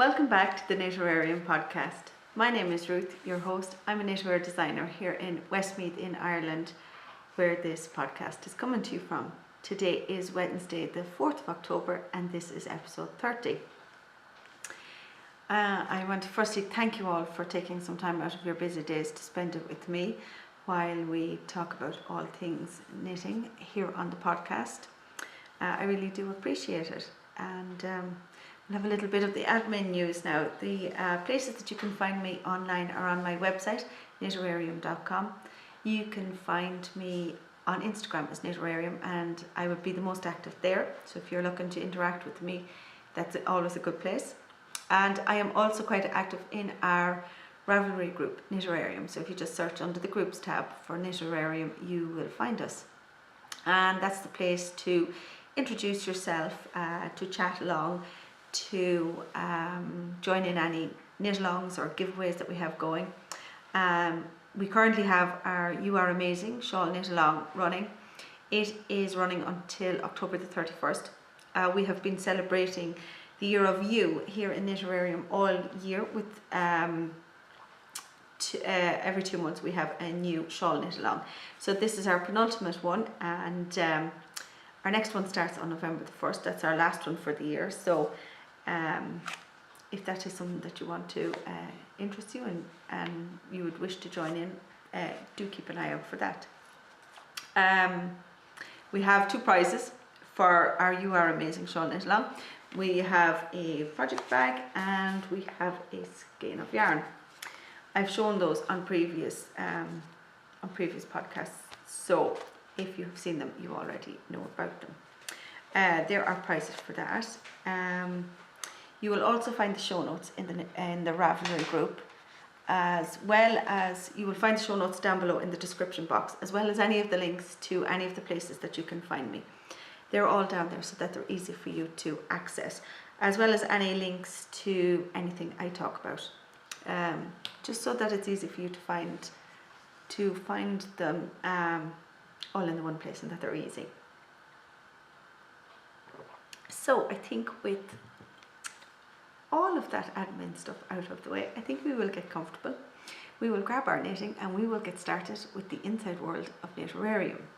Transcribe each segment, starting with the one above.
Welcome back to the Knitterarium podcast. My name is Ruth, your host. I'm a knitwear designer here in Westmeath in Ireland, where this podcast is coming to you from. Today is Wednesday, the 4th of October, and this is episode 30. I want to firstly thank you all for taking some time out of your busy days to spend it with me while we talk about all things knitting here on the podcast. I really do appreciate it. And we'll have a little bit of the admin news now. The places that you can find me online are on my website, knitterarium.com. You can find me on Instagram as Knitterarium, and I would be the most active there. So if you're looking to interact with me, that's always a good place. And I am also quite active in our Ravelry Group, Knitterarium. So if you just search under the Groups tab for Knitterarium, you will find us. And that's the place to introduce yourself, to chat along, to join in any knit-alongs or giveaways that we have going. We currently have our You Are Amazing Shawl knit-along running. It is running until October the 31st. We have been celebrating the Year of You here in Knitterarium all year with every 2 months we have a new shawl knit-along. So this is our penultimate one, and our next one starts on November the 1st. That's our last one for the year. So if that is something that you want to interest you in and you would wish to join in, do keep an eye out for that. We have 2 prizes for our You Are Amazing Shawl knit-along. We have a project bag and we have a skein of yarn. I've shown those on previous podcasts, so if you have seen them, you already know about them. There are prizes for that. You will also find the show notes in the Ravelry Group, as well as you will find the show notes down below in the description box, as well as any of the links to any of the places that you can find me. They're all down there so that they're easy for you to access, as well as any links to anything I talk about, just so that it's easy for you to find them all in the one place and that they're easy. So I think with all of that admin stuff out of the way, I think we will get comfortable. We will grab our knitting and we will get started with the inside world of Knitterarium.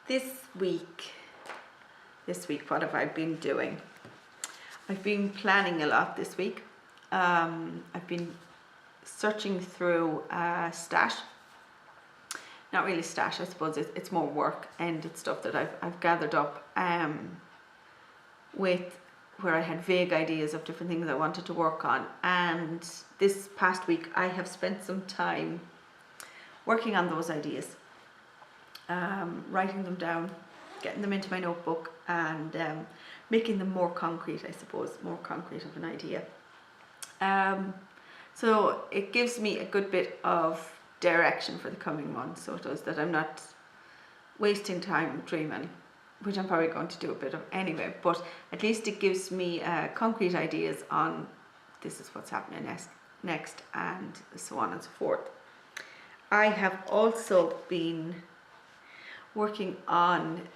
This week, what have I been doing? I've been planning a lot this week. I've been searching through stash. Not really stash, I suppose. It's more work and it's stuff that I've gathered up with where I had vague ideas of different things I wanted to work on. And this past week, I have spent some time working on those ideas. Writing them down, getting them into my notebook, and making them more concrete, I suppose, more concrete of an idea. So it gives me a good bit of direction for the coming months, so it does, that I'm not wasting time dreaming, which I'm probably going to do a bit of anyway, but at least it gives me concrete ideas on this is what's happening next, and so on and so forth. I have also been working on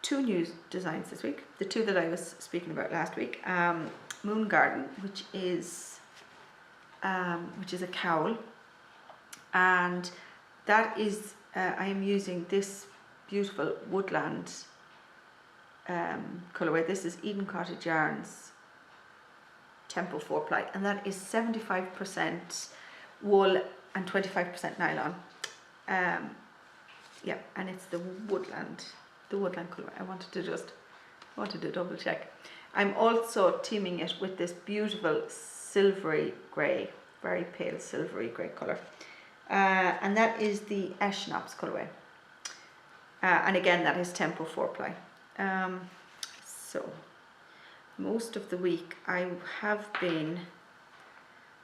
2 new designs this week. The 2 that I was speaking about last week. Moon Garden, which is a cowl, and that is I am using this beautiful woodland colourway. This is Eden Cottage Yarns Tempo 4-ply, and that is 75% wool and 25% nylon. Yeah, and it's the woodland colour. I wanted to double check. I'm also teaming it with this beautiful silvery grey, very pale silvery grey colour, and that is the Eschnaps colourway. And again, that is Tempo 4-ply. So most of the week I have been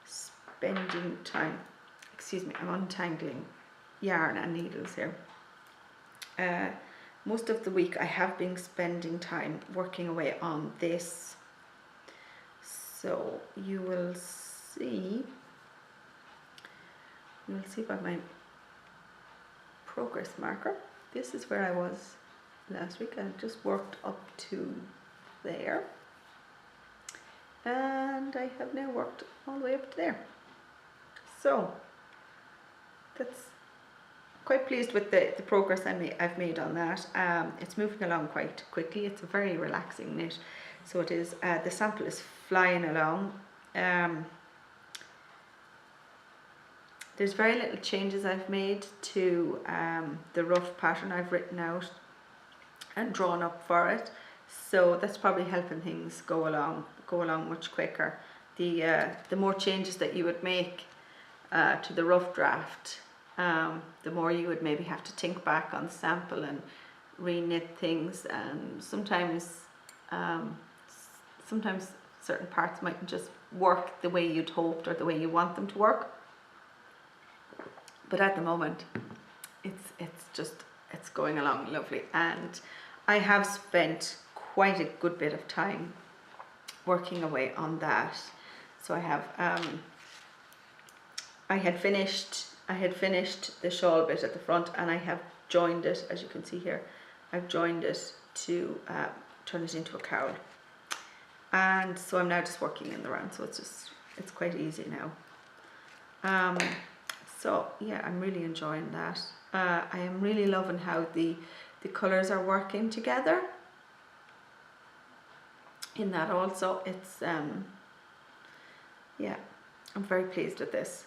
spending time. Excuse me, I'm untangling yarn and needles here. Most of the week I have been spending time working away on this. So you will see by my progress marker, this is where I was last week. I just worked up to there. and I have now worked all the way up to there. So that's quite pleased with the progress I've made on that. It's moving along quite quickly. It's a very relaxing knit, so it is. The sample is flying along. There's very little changes I've made to the rough pattern I've written out and drawn up for it, so that's probably helping things go along much quicker. The more changes that you would make to the rough draft, the more you would maybe have to think back on the sample and re-knit things, and sometimes certain parts mightn't just work the way you'd hoped or the way you want them to work. But at the moment, it's going along lovely, and I have spent quite a good bit of time working away on that. So I have I had finished the shawl bit at the front, and I have joined it, as you can see here. I've joined it to turn it into a cowl, and so I'm now just working in the round. So it's quite easy now. So yeah, I'm really enjoying that. I am really loving how the colours are working together in that also. It's yeah, I'm very pleased with this.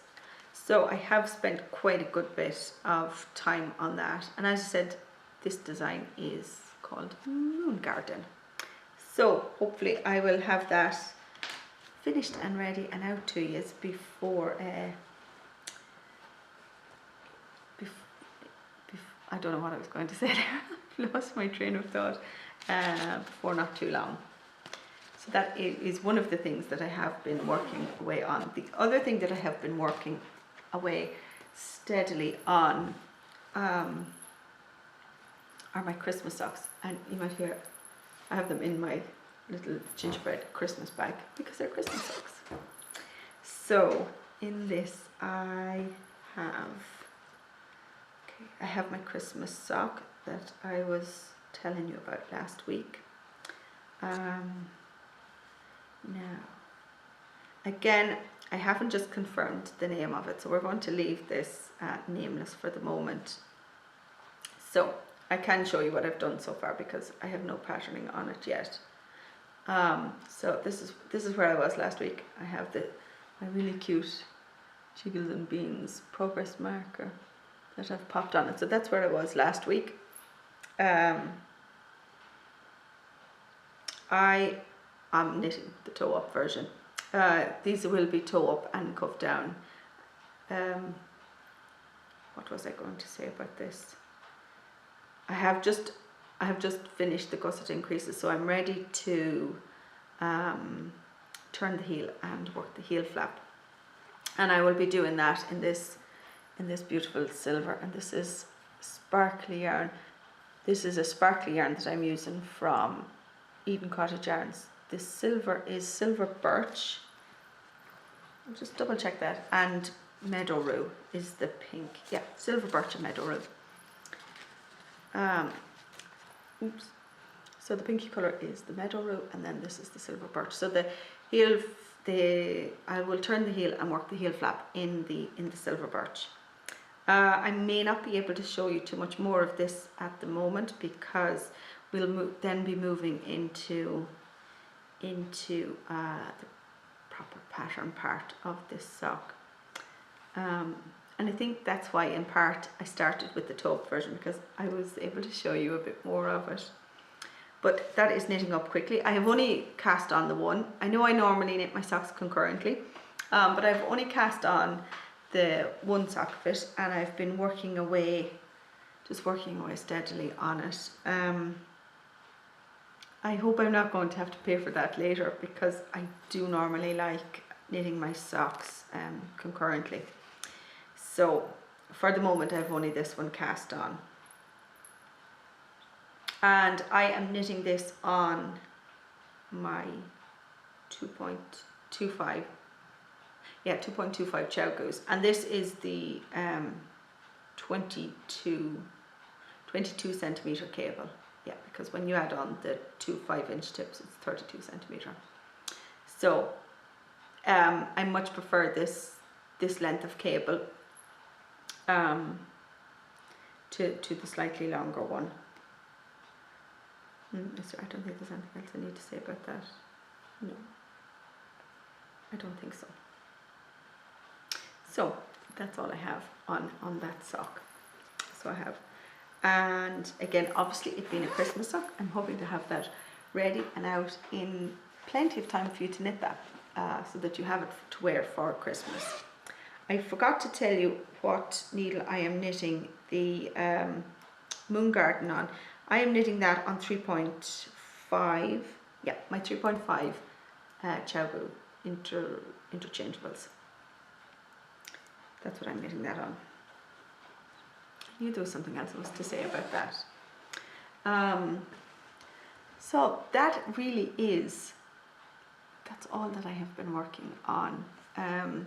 So I have spent quite a good bit of time on that, and as I said, this design is called Moon Garden. So hopefully I will have that finished and ready and out to you before I don't know what I was going to say there. I've lost my train of thought. Before not too long. So that is one of the things that I have been working away on. The other thing that I have been working away steadily on are my Christmas socks. And you might hear I have them in my little gingerbread Christmas bag because they're Christmas socks. So in this I have my Christmas sock that I was telling you about last week. Now, again, I haven't just confirmed the name of it, so we're going to leave this nameless for the moment. So I can show you what I've done so far because I have no patterning on it yet. So this is where I was last week. I have my really cute Jiggles and Beans progress marker that I've popped on it. So that's where I was last week. I am knitting the toe up version. These will be toe up and cuff down. What was I going to say about this? I have just finished the gusset increases, so I'm ready to turn the heel and work the heel flap, and I will be doing that in this beautiful silver, and this is sparkly yarn. This is a sparkly yarn that I'm using from Eden Cottage Yarns. This silver is silver birch. I'll just double check that. And meadow rue is the pink. Yeah, silver birch and meadow rue. Oops. So the pinky colour is the meadow rue, and then this is the silver birch. So the heel, I will turn the heel and work the heel flap in the silver birch. I may not be able to show you too much more of this at the moment because we'll then be moving into the proper pattern part of this sock. And I think that's why in part I started with the toe up version, because I was able to show you a bit more of it. But that is knitting up quickly. I have only cast on the one. I know I normally knit my socks concurrently, but I've only cast on the one sock of it, and I've been working away steadily on it. I hope I'm not going to have to pay for that later, because I do normally like knitting my socks concurrently. So for the moment I've only this one cast on, and I am knitting this on my 2.25 chow goose, and this is the 22 centimeter cable. Yeah, because when you add on the two 5-inch tips, it's 32 centimeter. So I much prefer this length of cable to the slightly longer one. I don't think there's anything else I need to say about that. No, I don't think so. So that's all I have on that sock. So I have, and again, obviously it being a Christmas sock, I'm hoping to have that ready and out in plenty of time for you to knit that, so that you have it to wear for Christmas. I forgot to tell you what needle I am knitting the Moon Garden on. I am knitting that on 3.5, yeah, my 3.5 Chowboo interchangeables. That's what I'm knitting that on. I knew there was something else I was to say about that. So that really is, that's all that I have been working on. I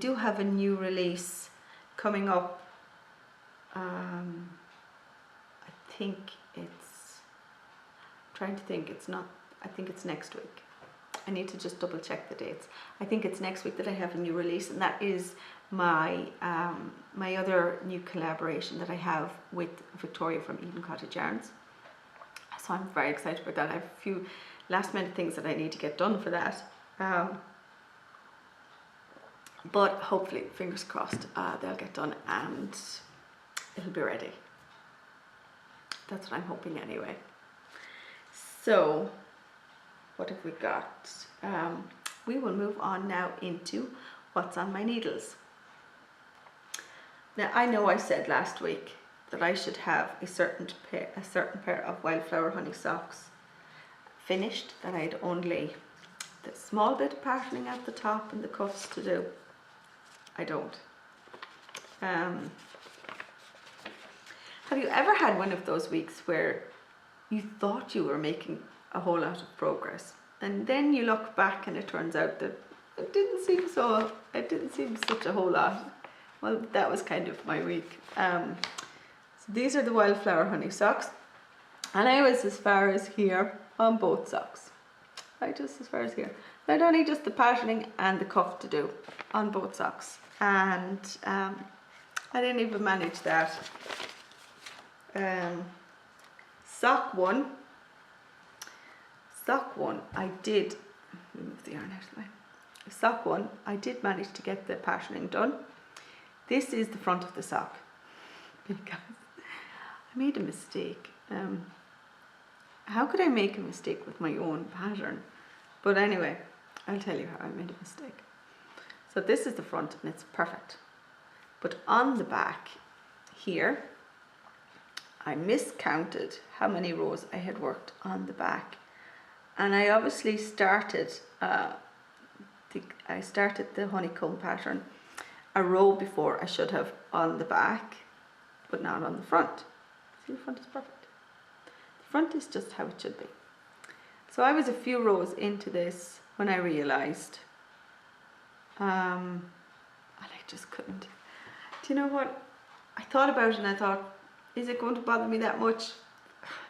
do have a new release coming up. I think it's, I'm trying to think, it's not, I think it's next week. I need to just double check the dates. I think it's next week that I have a new release, and that is my my other new collaboration that I have with Victoria from Eden Cottage Yarns. So I'm very excited about that. I have a few last minute things that I need to get done for that. But hopefully, fingers crossed, they'll get done and it'll be ready. That's what I'm hoping anyway. So, what have we got? We will move on now into what's on my needles. Now, I know I said last week that I should have a certain pair of wildflower honey socks finished, that I had only the small bit of patterning at the top and the cuffs to do. I don't. Have you ever had one of those weeks where you thought you were making a whole lot of progress, and then you look back and it turns out that it didn't seem such a whole lot? Well, that was kind of my week. So these are the wildflower honey socks, and I was as far as here on both socks. Right, just as far as here. I had only just the patterning and the cuff to do on both socks, and I didn't even manage that. Sock one, I did, let me move the yarn out of the way. Sock one, I did manage to get the patterning done. This is the front of the sock, because I made a mistake. How could I make a mistake with my own pattern? But anyway, I'll tell you how I made a mistake. So this is the front and it's perfect. But on the back here, I miscounted how many rows I had worked on the back. And I obviously started, the honeycomb pattern a row before I should have on the back, but not on the front. See, the front is perfect. The front is just how it should be. So I was a few rows into this when I realized, and I just couldn't. Do you know what? I thought about it and I thought, is it going to bother me that much?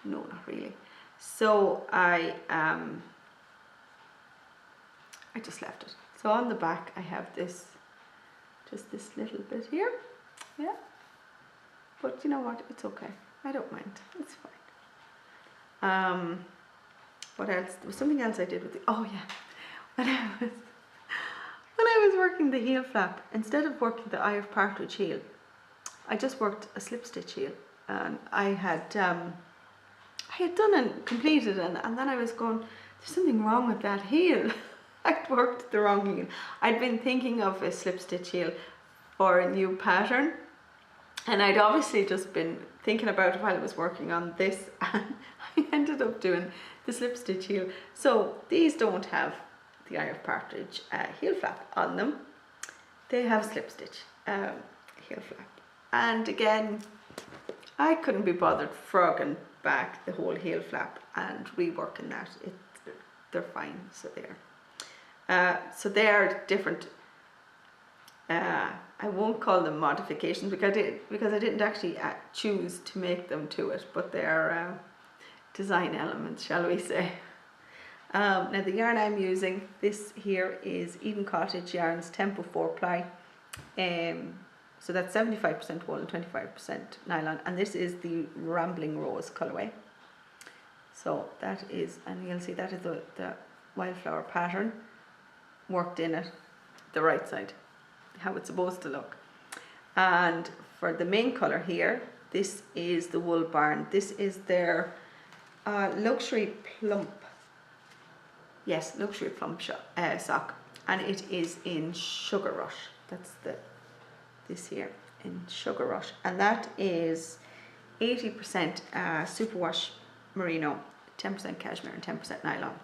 No, not really. So I just left it. So on the back I have this, just this little bit here, yeah. But you know what? It's okay. I don't mind. It's fine. What else? There was something else I did with the. Oh yeah, when I was working the heel flap, instead of working the eye of partridge heel, I just worked a slip stitch heel, and I had done and completed, and then I was going, there's something wrong with that heel. I'd worked the wrong heel. I'd been thinking of a slip stitch heel for a new pattern, and I'd obviously just been thinking about it while I was working on this, and I ended up doing the slip stitch heel. So these don't have the eye of partridge heel flap on them. They have slip stitch heel flap. And again, I couldn't be bothered frogging back the whole heel flap and reworking that. They're fine, so so they are different. I won't call them modifications because I didn't actually choose to make them to it, but they're design elements, shall we say. Now the yarn I'm using, this here is Eden Cottage Yarns Tempo 4 ply. So that's 75% wool and 25% nylon, and this is the Rambling Rose colourway. So that is, and you'll see that is the wildflower pattern worked in it, the right side, how it's supposed to look. And for the main colour here, this is the Wool Barn. This is their luxury plump. Yes, luxury plump sock, and it is in Sugar Rush. That's this here in Sugar Rush, and that is 80% superwash merino, 10% cashmere, and 10% nylon.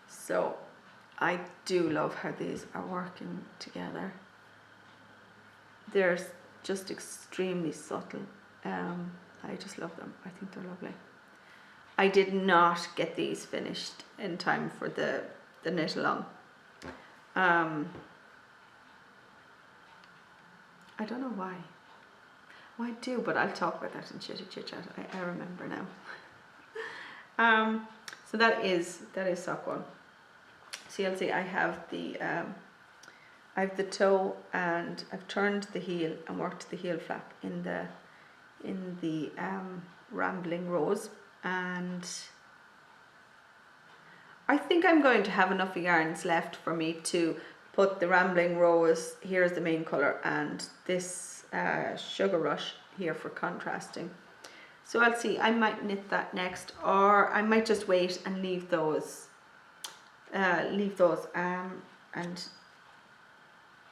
So I do love how these are working together. They're just extremely subtle. I just love them. I think they're lovely. I did not get these finished in time for the knit along. I don't know why. Well, I do, but I'll talk about that in Chitty Chit Chat. I remember now. So that is sock one. So you'll see I have the toe, and I've turned the heel and worked the heel flap in the Rambling Rose. And I think I'm going to have enough yarns left for me to put the Rambling Rose, here's the main colour, and this Sugar Rush here for contrasting. So I'll see, I might knit that next, or I might just wait and leave those and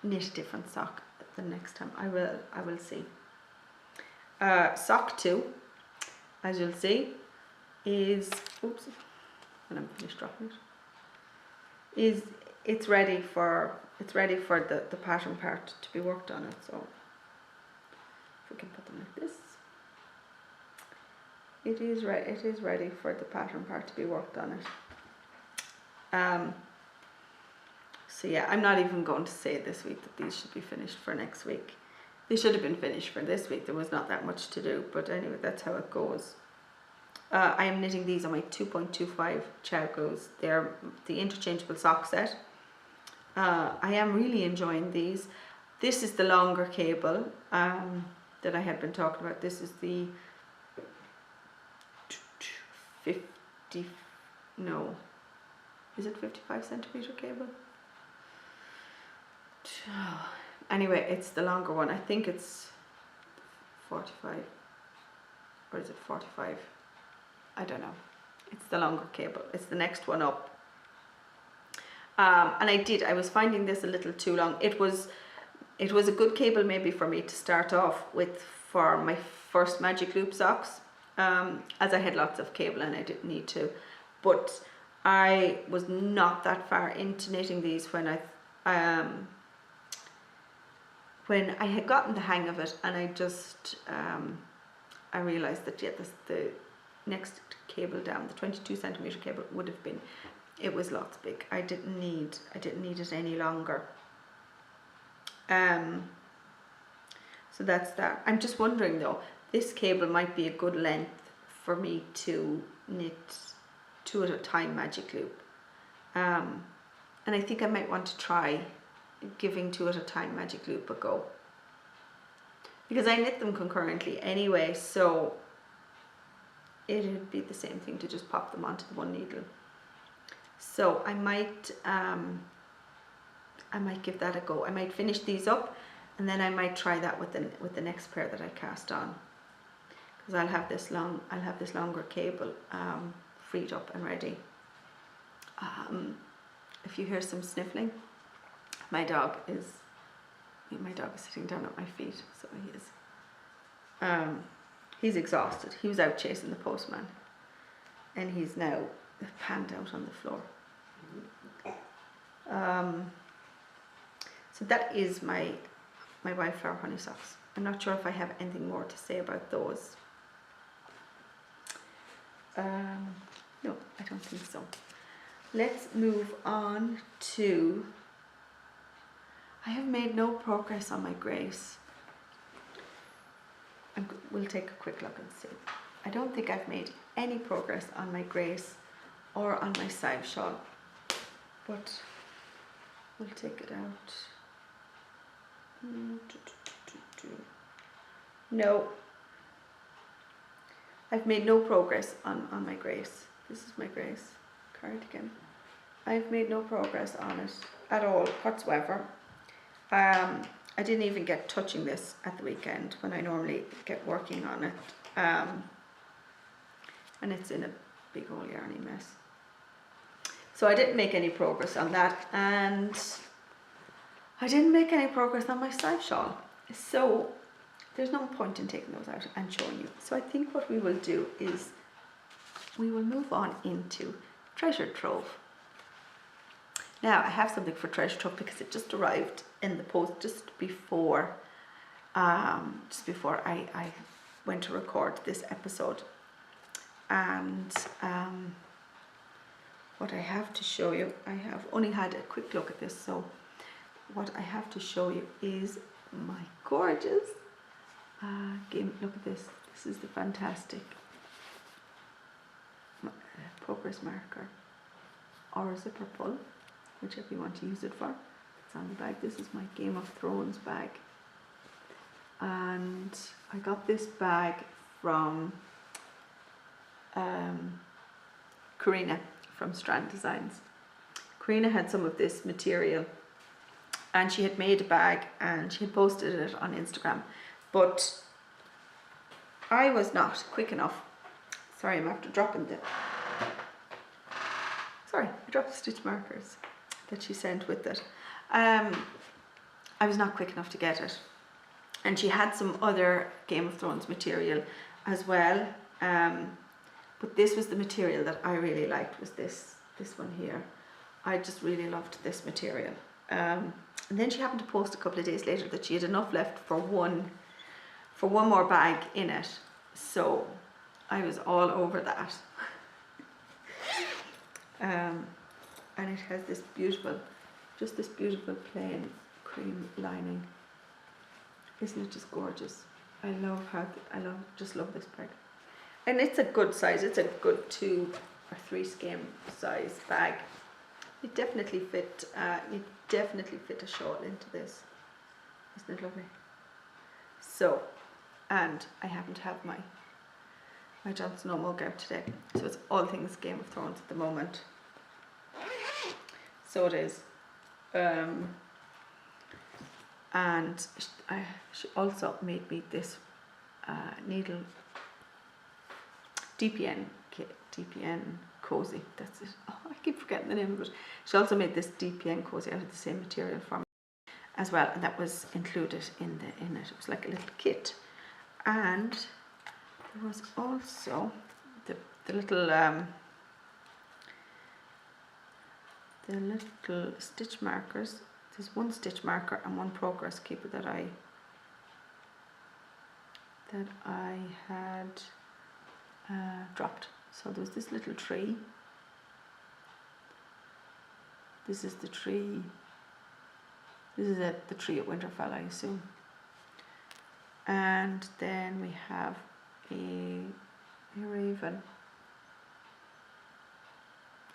knit a different sock the next time. I will see. Sock 2, as you'll see, is, oops, when I'm finished dropping it, it's ready for the pattern part to be worked on it. So if we can put them like this, it is ready for the pattern part to be worked on it. So yeah, I'm not even going to say this week that these should be finished for next week. They should have been finished for this week. There was not that much to do, but anyway, that's how it goes. I am knitting these on my 2.25 Chowcos. They're the interchangeable sock set. I am really enjoying these. This is the longer cable that I had been talking about. This is the 55 centimeter cable? Anyway, it's the longer one. I think it's 45, or is it 45? I don't know. It's the longer cable. It's the next one up. And I was finding this a little too long. It was a good cable maybe for me to start off with for my first Magic Loop socks, as I had lots of cable and I didn't need to. But I was not that far into knitting these when I had gotten the hang of it, and I just I realized that yeah, the next cable down, the 22 centimeter cable, would have been, it was lots big. I didn't need it any longer. So that's that. I'm just wondering though, this cable might be a good length for me to knit 2 at a time Magic Loop. And I think I might want to try giving 2 at a time Magic Loop a go, because I knit them concurrently anyway, so it would be the same thing to just pop them onto the one needle. So I might give that a go. I might finish these up, and then I might try that with the next pair that I cast on, because I'll have this longer cable freed up and ready. If you hear some sniffling, my dog is sitting down at my feet, so he is. He's exhausted. He was out chasing the postman, and he's now panned out on the floor. So that is my wildflower honey socks. I'm not sure if I have anything more to say about those. No, I don't think so. Let's move on to, I have made no progress on my grace. We'll take a quick look and see. I don't think I've made any progress on my grace or on my side shawl, but we'll take it out. No, I've made no progress on my Grace. This is my Grace cardigan. I've made no progress on it at all whatsoever. I didn't even get touching this at the weekend when I normally get working on it. And it's in a big old yarny mess. So I didn't make any progress on that, and I didn't make any progress on my side shawl. So there's no point in taking those out and showing you. So I think what we will do is we will move on into Treasure Trove. Now I have something for Treasure Trove because it just arrived in the post just before I went to record this episode. And what I have to show you, I have only had a quick look at this, so what I have to show you is my gorgeous game. Look at this. This is the fantastic progress marker or zipper pull, whichever you want to use it for. It's on the bag. This is my Game of Thrones bag, and I got this bag from Karina from Strand Designs. Karina had some of this material and she had made a bag and she had posted it on Instagram, but I was not quick enough. Sorry, I'm after dropping the I dropped the stitch markers that she sent with it. I was not quick enough to get it, and she had some other Game of Thrones material as well, but this was the material that I really liked, was this one here. I just really loved this material. And then she happened to post a couple of days later that she had enough left for one more bag in it, so I was all over that. And it has this beautiful plain cream lining. Isn't it just gorgeous? I just love this bag. And it's a good size. It's a good 2 or 3 skein size bag. You definitely fit a shawl into this. Isn't it lovely? So, and I happen to have my Jon Snow mug out today. So it's all things Game of Thrones at the moment. So it is. And she also made me this needle DPN cozy. That's it. Oh, I keep forgetting the name of it. She also made this DPN cozy out of the same material for me as well, and that was included in it. It was like a little kit, and there was also the little stitch markers. There's one stitch marker and one progress keeper that I had dropped. So there was this little tree. This is the tree. This is the tree at Winterfell, I assume. And then we have a raven.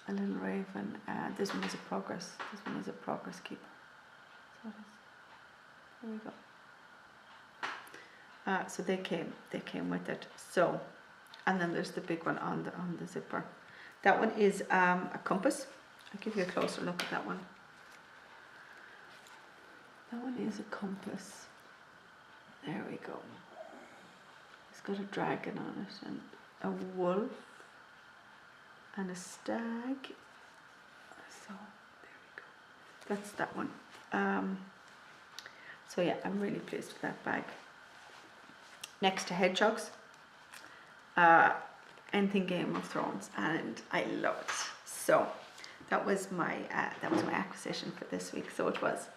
A little raven. This one is a progress. This one is a progress keeper. So there we go. So they came with it. So, and then there's the big one on the zipper. That one is a compass. I'll give you a closer look at that one. That one is a compass. There we go. It's got a dragon on it and a wolf and a stag. So there we go. That's that one. So yeah, I'm really pleased with that bag. Next to hedgehogs, anything Game of Thrones, and I love it. So that was my acquisition for this week. So it was.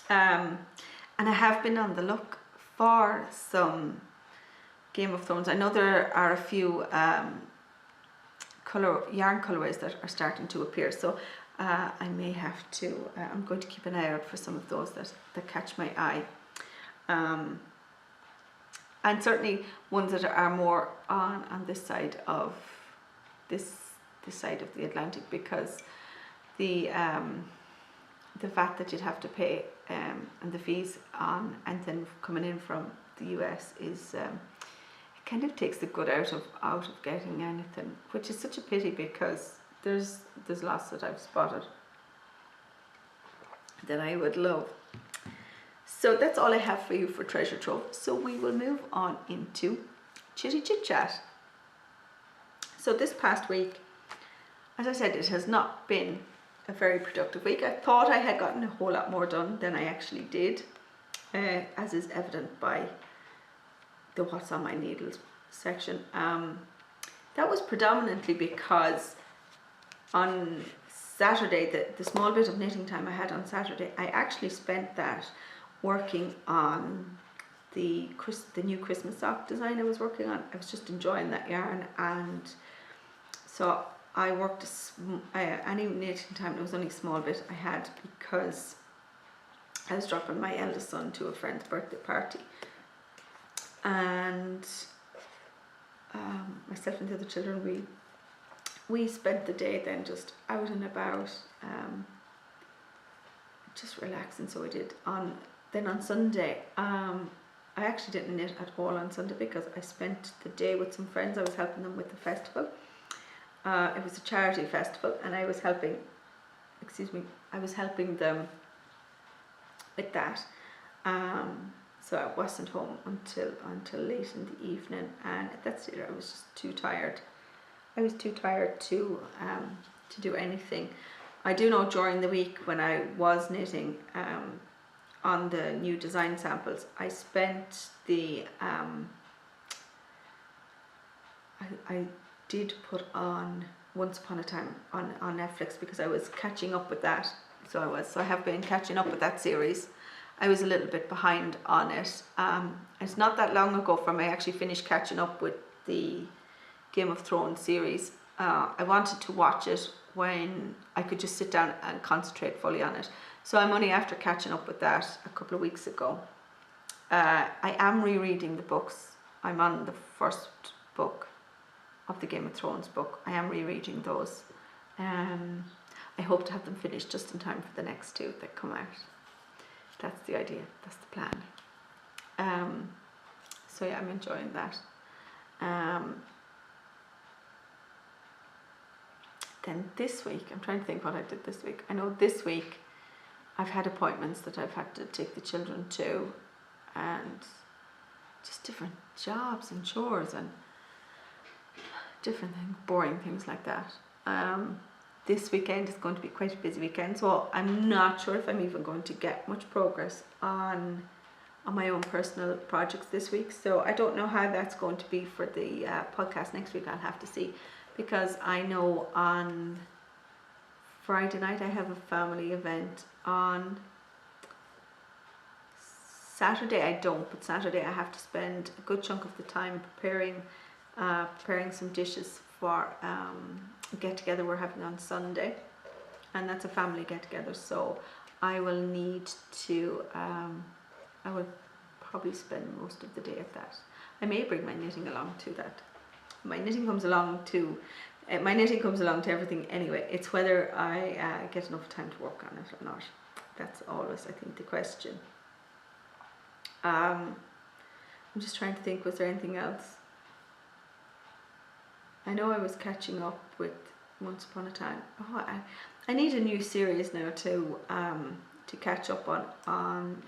And I have been on the look for some Game of Thrones. I know there are a few yarn colorways that are starting to appear, so I may have to, I'm going to keep an eye out for some of those that catch my eye. And certainly ones that are more on this side of this this side of the Atlantic, because the VAT that you'd have to pay and the fees on anything coming in from the US is it kind of takes the good out of getting anything, which is such a pity, because there's lots that I've spotted that I would love. So that's all I have for you for Treasure Trove. So we will move on into Chitty Chit Chat. So this past week, as I said, it has not been a very productive week. I thought I had gotten a whole lot more done than I actually did, as is evident by the What's on My Needles section. That was predominantly because on Saturday, the small bit of knitting time I had on Saturday, I actually spent that working on the new Christmas sock design I was working on. I was just enjoying that yarn, and so I worked any knitting time. It was only a small bit I had, because I was dropping my eldest son to a friend's birthday party, and myself and the other children, we spent the day then just out and about, just relaxing. So we did. Then on Sunday, I actually didn't knit at all on Sunday, because I spent the day with some friends. I was helping them with the festival. It was a charity festival, and I was helping them with that. So I wasn't home until late in the evening, and that's it. I was just too tired. I was too tired to do anything. I do know during the week when I was knitting on the new design samples, I spent the I did put on Once Upon a Time on Netflix, because I was catching up with that. So I have been catching up with that series. I was a little bit behind on it. It's not that long ago from I actually finished catching up with the Game of Thrones series. I wanted to watch it when I could just sit down and concentrate fully on it. So I'm only after catching up with that a couple of weeks ago. I am rereading the books. I'm on the first book of the Game of Thrones book. I am rereading those. I hope to have them finished just in time for the next two that come out. That's the idea. That's the plan. So yeah, I'm enjoying that. Then this week, I'm trying to think what I did this week. I know this week I've had appointments that I've had to take the children to, and just different jobs and chores and different things, boring things like that. This weekend is going to be quite a busy weekend, so I'm not sure if I'm even going to get much progress on my own personal projects this week. So I don't know how that's going to be for the podcast next week. I'll have to see, because I know on Friday night I have a family event. On Saturday I don't, but Saturday I have to spend a good chunk of the time preparing some dishes for a get together we're having on Sunday, and that's a family get together. So I will need to I will probably spend most of the day at that. I may bring my knitting along to that. My knitting comes along to everything anyway. It's whether I get enough time to work on it or not. That's always, I think, the question. I'm just trying to think, was there anything else? I know I was catching up with Once Upon a Time. Oh, I need a new series now to catch up on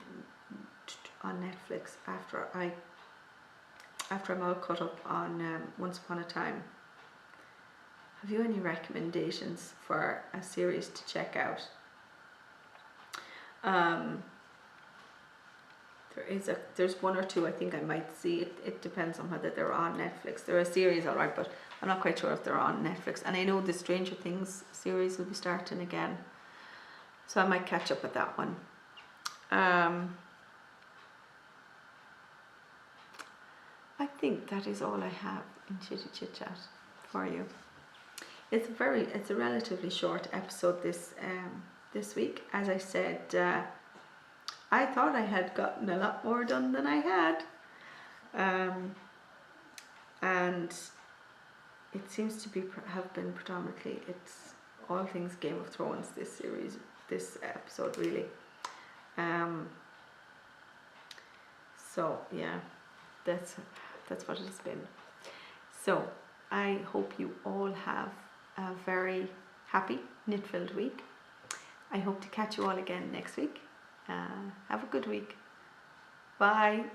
Netflix after I'm all caught up on Once Upon a Time. Have you any recommendations for a series to check out? There's one or two I think I might see. It depends on whether they're on Netflix. They're a series, all right, but I'm not quite sure if they're on Netflix. And I know the Stranger Things series will be starting again, so I might catch up with that one. I think that is all I have in Chitty Chit Chat for you. It's a relatively short episode this week. As I said, I thought I had gotten a lot more done than I had, and it seems to be have been predominantly, it's all things Game of Thrones, this series, this episode really. So yeah, that's what it has been. So I hope you all have a very happy knit-filled week. I hope to catch you all again next week. Have a good week. Bye.